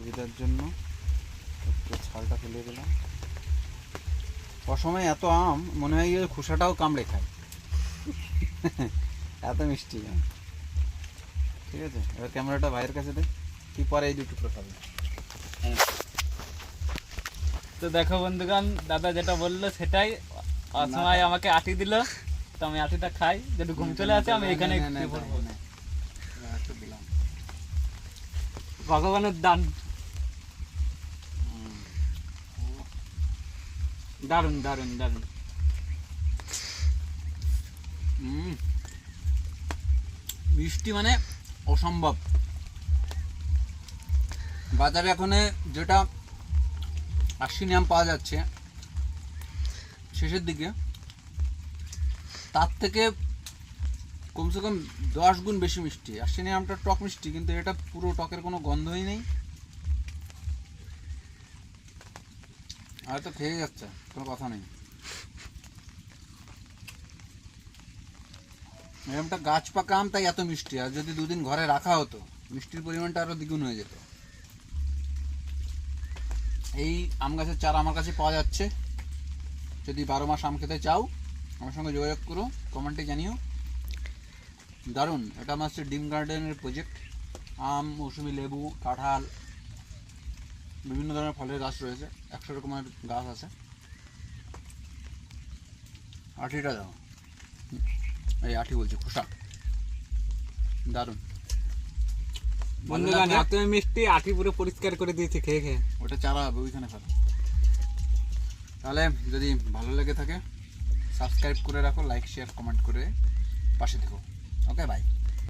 সুবিধার জন্য একটু ছালটা ফেলে দিলাম। অসময়ে এত আম মনে হয় যে খোসাটাও কামড়ে খায়, এত মিষ্টি। ঠিক আছে, এবার ক্যামেরাটা ভাইয়ের কাছে দে, কি পরে এই দুটো খাবে। তো দেখো বন্ধুগণ, দাদা যেটা বললো সেটাই। অসময় আমাকে আটি দিল, তো আমি আটিটা খাই। যদি ঘুম চলে আসে আমি এখানে ভগবানের দান। দারুন দারুন দারুন। মিষ্টি মানে অসম্ভব। বাজারে এখন যেটা আশ্বিনী আম পাওয়া যাচ্ছে শেষের দিকে, তার থেকে কমসে কম 10 গুণ বেশি মিষ্টি। আশ্বিনী আমটা টক মিষ্টি, কিন্তু এটা পুরো টকের কোনো গন্ধই নেই, হয়তো খেয়ে যাচ্ছে, কোনো কথা নেই। এরকমটা গাছ পাকা আম, তাই এত মিষ্টি। আর যদি দুদিন ঘরে রাখা হতো, মিষ্টির পরিমাণটা আরো দ্বিগুণ হয়ে যেত। এই আম গাছের চারা আমার কাছে পাওয়া যাচ্ছে। যদি 12 মাস আম খেতে চাও আমার সঙ্গে যোগাযোগ করো, কমেন্টে জানিও। দারুণ, এটা আমার হচ্ছে ডিম গার্ডেনের প্রজেক্ট। আম, মৌসুমি লেবু, কাঁঠাল, বিভিন্ন ধরনের ফলের গাছ রয়েছে, 100 রকমের গাছ আছে। আঠিটা দাও, এই আঠি বলছি, খোসা। দারুণ বন্ধুগণ, এত মিষ্টি, আটি পুরো পরিষ্কার করে দিয়েছে খেয়ে খেয়ে। ওটা চারা হবে, ওইখানে ফেলো। তাহলে যদি ভালো লেগে থাকে সাবস্ক্রাইব করে রাখো, লাইক শেয়ার কমেন্ট করে পাশে থেকো। ওকে, বাই।